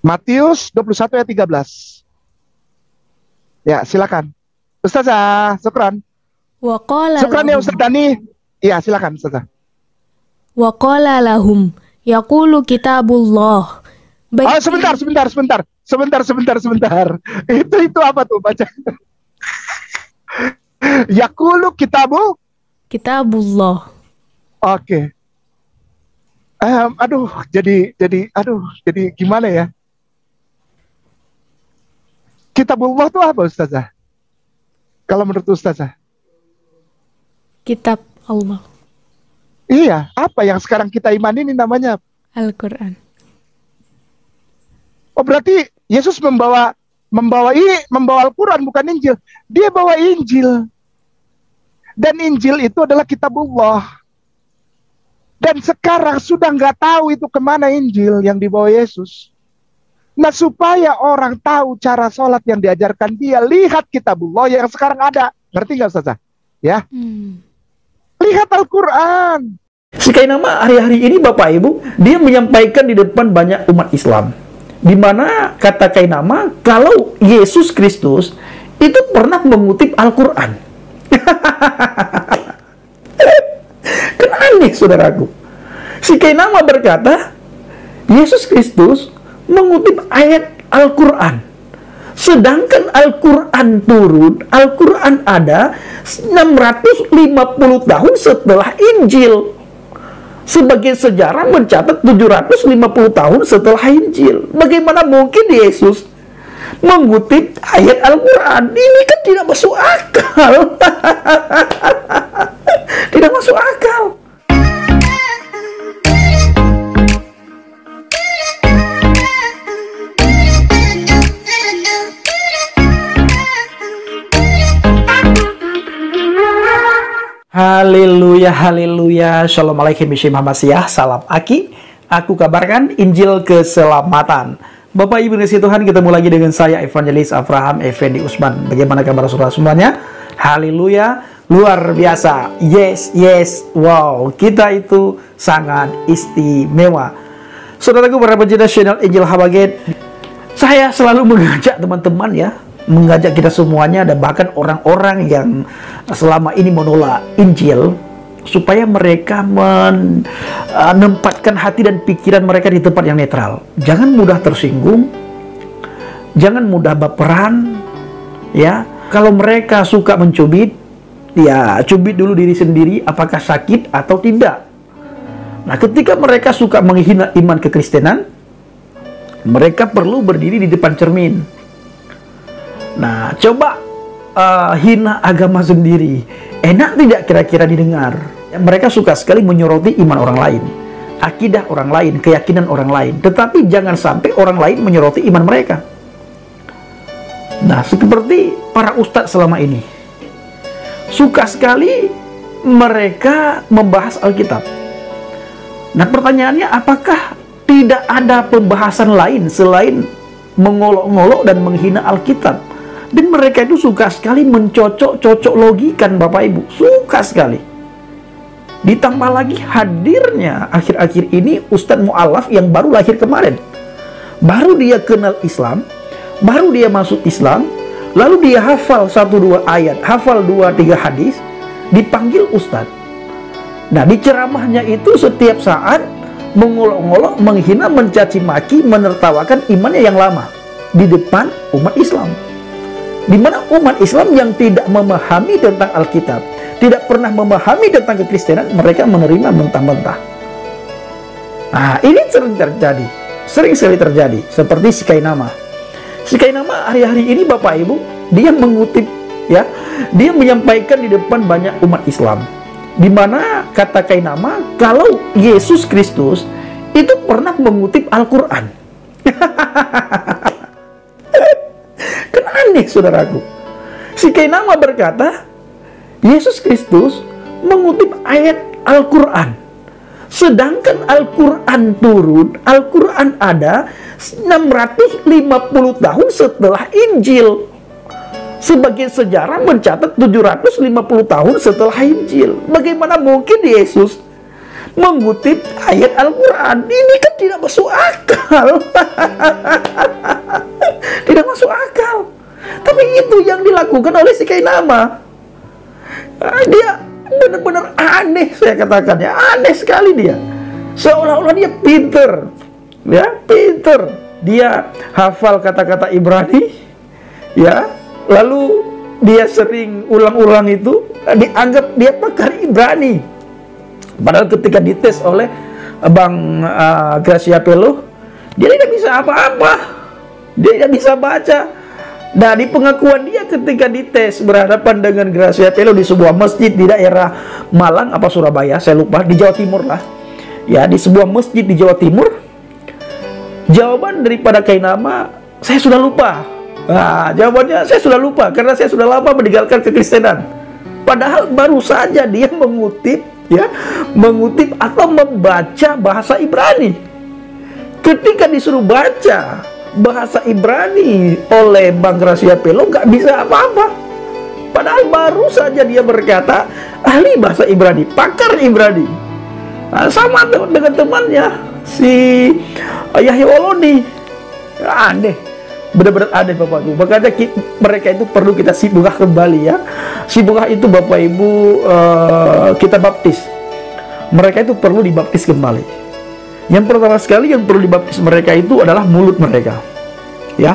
Matius 21 ayat 13. Ya, silakan. Ustazah, syukran. Syukran ya Ustaz Dani. Iya, silakan Ustazah. Wa qala lahum yaqulu kitabullah. Oh, sebentar. Itu apa tuh baca? Yaqulu kitabullah. Oke. Jadi gimana ya? Kitabullah itu apa Ustazah? Kalau menurut Ustazah? Kitab Allah. Iya, apa yang sekarang kita imani ini namanya Al-Quran. Oh, berarti Yesus membawa Al-Quran, bukan Injil. Dia bawa Injil. Dan Injil itu adalah kitabullah. Dan sekarang sudah nggak tahu itu kemana Injil yang dibawa Yesus. Nah, supaya orang tahu cara sholat yang diajarkan dia, lihat kitabullah yang sekarang ada. Ngerti nggak Ustazah? Ya. Lihat Al-Quran. Syikainama hari-hari ini Bapak Ibu, dia menyampaikan di depan banyak umat Islam, di mana kata Kainama kalau Yesus Kristus itu pernah mengutip Al-Quran. Kan aneh saudaraku. Syikainama berkata Yesus Kristus mengutip ayat Al-Quran, sedangkan Al-Quran turun, Al-Quran ada 650 tahun setelah Injil. Sebagai sejarah mencatat 750 tahun setelah Injil. Bagaimana mungkin Yesus mengutip ayat Al-Quran? Ini kan tidak masuk akal. Tidak masuk akal. Haleluya, haleluya. Shalom alaikum bismillahirrahmanirrahim. Salam Aki. Aku kabarkan Injil keselamatan. Bapak Ibu kasih Tuhan, ketemu lagi dengan saya Evangelis Abraham Effendi Usman. Bagaimana kabar saudara semuanya? Haleluya, luar biasa. Yes, wow, kita itu sangat istimewa. Saudaraku para pencinta channel Injil Habaget, saya selalu mengajak teman-teman ya, mengajak kita semuanya, dan bahkan orang-orang yang selama ini menolak Injil, supaya mereka menempatkan hati dan pikiran mereka di tempat yang netral. Jangan mudah tersinggung, jangan mudah baperan, ya. Kalau mereka suka mencubit, ya cubit dulu diri sendiri apakah sakit atau tidak. Nah, ketika mereka suka menghina iman kekristenan, mereka perlu berdiri di depan cermin. Nah, coba hina agama sendiri. Enak tidak kira-kira didengar? Mereka suka sekali menyoroti iman orang lain, akidah orang lain, keyakinan orang lain. Tetapi jangan sampai orang lain menyoroti iman mereka. Nah, seperti para ustadz selama ini. Suka sekali mereka membahas Alkitab. Nah, pertanyaannya, apakah tidak ada pembahasan lain selain mengolok-ngolok dan menghina Alkitab? Dan mereka itu suka sekali mencocok-cocok logikan Bapak Ibu. Suka sekali. Ditambah lagi hadirnya akhir-akhir ini Ustadz Mu'alaf yang baru lahir kemarin. Baru dia kenal Islam, baru dia masuk Islam, lalu dia hafal 1-2 ayat, hafal 2-3 hadis, dipanggil Ustadz. Nah, di ceramahnya itu setiap saat mengolok-ngolok, menghina, mencaci maki, menertawakan imannya yang lama di depan umat Islam. Di mana umat Islam yang tidak memahami tentang Alkitab, tidak pernah memahami tentang kekristenan, mereka menerima mentah-mentah. Nah, ini sering sekali terjadi, seperti Syikainama. Syikainama hari-hari ini Bapak Ibu, dia mengutip, ya, dia menyampaikan di depan banyak umat Islam, di mana kata Kainama kalau Yesus Kristus itu pernah mengutip Al-Quran. Kan aneh saudaraku. Syikainama berkata Yesus Kristus mengutip ayat Al-Quran, sedangkan Al-Quran turun, Al-Quran ada 650 tahun setelah Injil. Sebagai sejarah mencatat 750 tahun setelah Injil. Bagaimana mungkin Yesus mengutip ayat Al-Quran. Ini kan tidak masuk akal. Tidak masuk akal. Tapi itu yang dilakukan oleh si Kainama. Dia benar-benar aneh, saya katakan ya, aneh sekali dia. Seolah-olah dia pinter, ya, pinter. Dia hafal kata-kata Ibrani, ya. Lalu dia sering ulang-ulang itu, dianggap dia pakar Ibrani. Padahal ketika dites oleh Bang Gracia Pelo, dia tidak bisa apa-apa. Dia tidak bisa baca. Nah, di pengakuan dia ketika dites berhadapan dengan Gracia Pelo di sebuah masjid di daerah Malang apa Surabaya, saya lupa, di Jawa Timur lah. Ya, di sebuah masjid di Jawa Timur. Jawaban daripada Kainama saya sudah lupa. Nah, jawabannya saya sudah lupa karena saya sudah lama meninggalkan kekristenan. Padahal baru saja dia mengutip, ya, mengutip atau membaca bahasa Ibrani. Ketika disuruh baca bahasa Ibrani oleh Bang Gracia Pelo, nggak bisa apa-apa. Padahal baru saja dia berkata ahli bahasa Ibrani, pakar Ibrani. Nah, sama dengan temannya si Yahya Waloni. Aneh, benar-benar aneh Bapak Ibu. Makanya mereka itu perlu kita sibukah kembali ya. Sibukah itu Bapak Ibu, kita baptis. Mereka itu perlu dibaptis kembali. Yang pertama sekali yang perlu dibaptis mereka itu adalah mulut mereka, ya.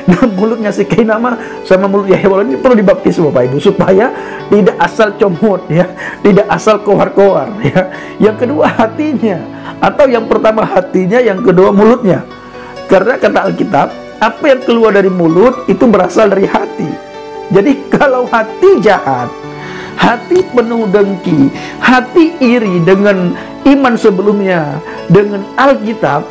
Nah, mulutnya si Kainama sama mulut Yahya Waloni perlu dibaptis Bapak Ibu, supaya tidak asal comot, ya, tidak asal kohar-kohar, ya. Yang kedua hatinya, atau yang pertama hatinya, yang kedua mulutnya. Karena kata Alkitab, apa yang keluar dari mulut itu berasal dari hati. Jadi kalau hati jahat, hati penuh dengki, hati iri dengan iman sebelumnya, dengan Alkitab,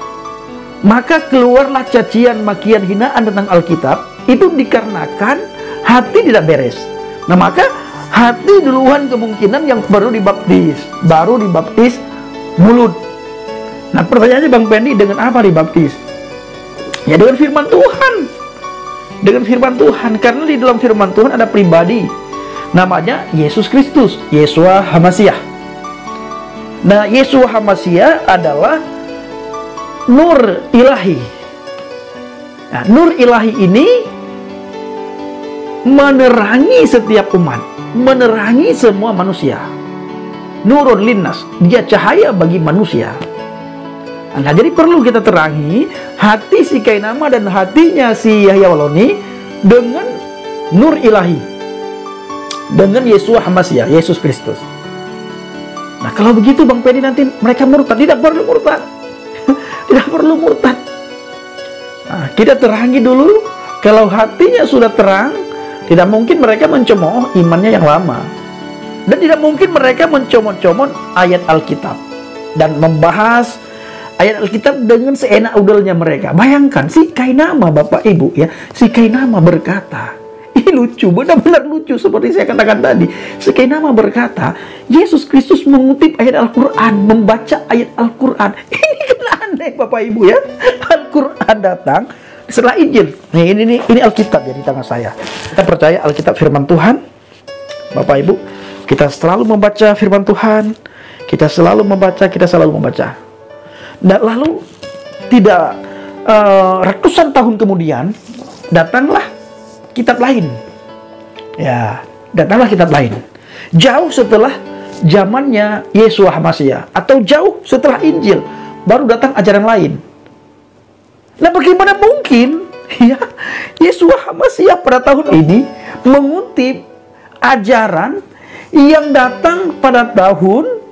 maka keluarlah cacian, makian, hinaan tentang Alkitab. Itu dikarenakan hati tidak beres. Nah, maka hati duluan kemungkinan yang perlu dibaptis, baru dibaptis mulut. Nah, pertanyaannya Bang Pendi, dengan apa dibaptis? Ya, dengan firman Tuhan. Dengan firman Tuhan, karena di dalam firman Tuhan ada pribadi namanya Yesus Kristus, Yeshua HaMashiach. Nah, Yeshua HaMashiach adalah nur ilahi. Nah, nur ilahi ini menerangi setiap umat, menerangi semua manusia. Nurun linnas, dia cahaya bagi manusia. Nah, jadi perlu kita terangi hati si Kainama dan hatinya si Yahya Waloni dengan nur ilahi, dengan Yeshua HaMashiach, Yesus Kristus. Nah, kalau begitu Bang Pedi, nanti mereka murtad. Tidak perlu murtad. Tidak perlu murtad. Nah, kita terangi dulu. Kalau hatinya sudah terang, tidak mungkin mereka mencemooh imannya yang lama. Dan tidak mungkin mereka mencomot-comot ayat Alkitab dan membahas ayat Alkitab dengan seenak udelnya mereka. Bayangkan si Kainama Bapak Ibu, ya. Si Kainama berkata, ini lucu, benar-benar lucu, seperti saya katakan tadi. Si Kainama berkata, Yesus Kristus mengutip ayat Al-Quran, membaca ayat Al-Quran. Ini kan aneh Bapak Ibu, ya. Al-Quran datang setelah Injil. Nih, ini Alkitab ya di tangan saya. Kita percaya Alkitab firman Tuhan. Bapak Ibu, kita selalu membaca firman Tuhan. Kita selalu membaca, kita selalu membaca. Dan lalu tidak ratusan tahun kemudian datanglah kitab lain. Ya, datanglah kitab lain. Jauh setelah zamannya Yeshua HaMashiach, atau jauh setelah Injil, baru datang ajaran lain. Nah, bagaimana mungkin ya Yeshua HaMashiach pada tahun ini mengutip ajaran yang datang pada tahun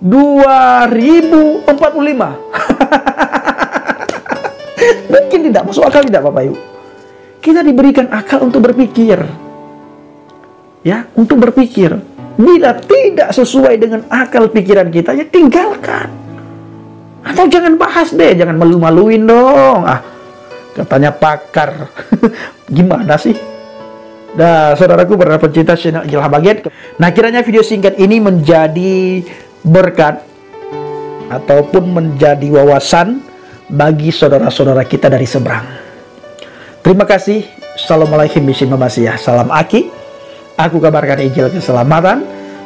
2045? Mungkin tidak masuk akal, tidak Bapak Ibu? Kita diberikan akal untuk berpikir, ya, untuk berpikir. Bila tidak sesuai dengan akal pikiran kita, ya tinggalkan. Atau jangan bahas deh, jangan malu-maluin dong. Ah, katanya pakar. Gimana sih? Nah, saudaraku, para pencinta channel Injil Habaget. Nah, kiranya video singkat ini menjadi berkat ataupun menjadi wawasan bagi saudara-saudara kita dari seberang. Terima kasih. Assalamualaikum warahmatullahi wabarakatuh. Salam Aki. Aku kabarkan Injil keselamatan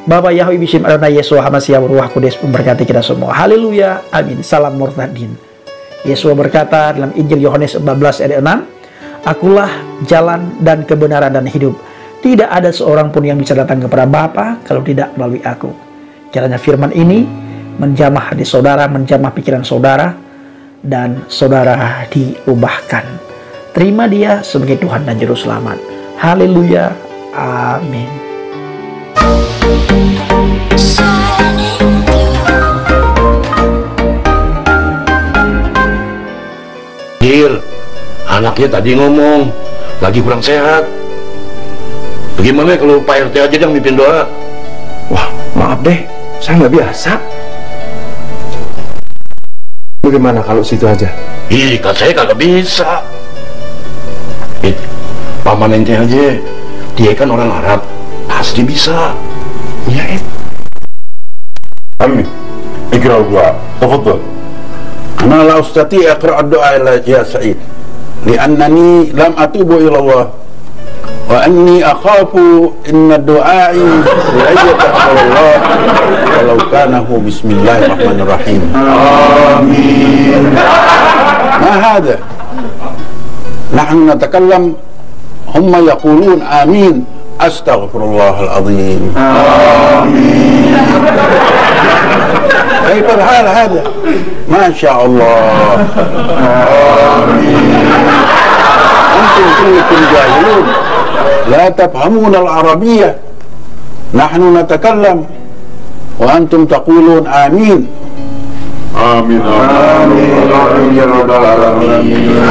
Bapak Yahweh Bishim Adonai Yesua Hamasiah Ruah Kudus memberkati kita semua. Haleluya, amin. Salam murtadin. Yesua berkata dalam Injil Yohanes 14 ayat 6, Akulah jalan dan kebenaran dan hidup. Tidak ada seorang pun yang bisa datang kepada Bapa kalau tidak melalui aku. Kiranya firman ini menjamah hati saudara, menjamah pikiran saudara, dan saudara diubahkan. Terima Dia sebagai Tuhan dan Juru Selamat. Haleluya, amin. Jil, anaknya tadi ngomong lagi kurang sehat. Bagaimana kalau Pak RT aja yang mimpin doa? Wah, maaf deh, saya nggak biasa. Bagaimana kalau situ aja? Ih, kan saya kagak bisa. Paman ente aja, dia kan orang Arab, pasti bisa. Iya, عمي اقرأ الدعاء تفضل. أنا لا أستطيع أقرأ الدعاء يا سعيد لأنني لم أتوب إلى الله وأني أخاف إن دعائي لن يتقبل الله ولو كان هو بسم الله الرحمن الرحيم. آمين. ما هذا؟ نحن نتكلم هم يقولون آمين أستغفر الله العظيم. آمين. كيف الحال هذا؟ ما شاء الله. آمين. أنتم كلكم جاهلون لا تفهمون العربية. نحن نتكلم وأنتم تقولون آمين. آمين آمين آمين يا رب العالمين.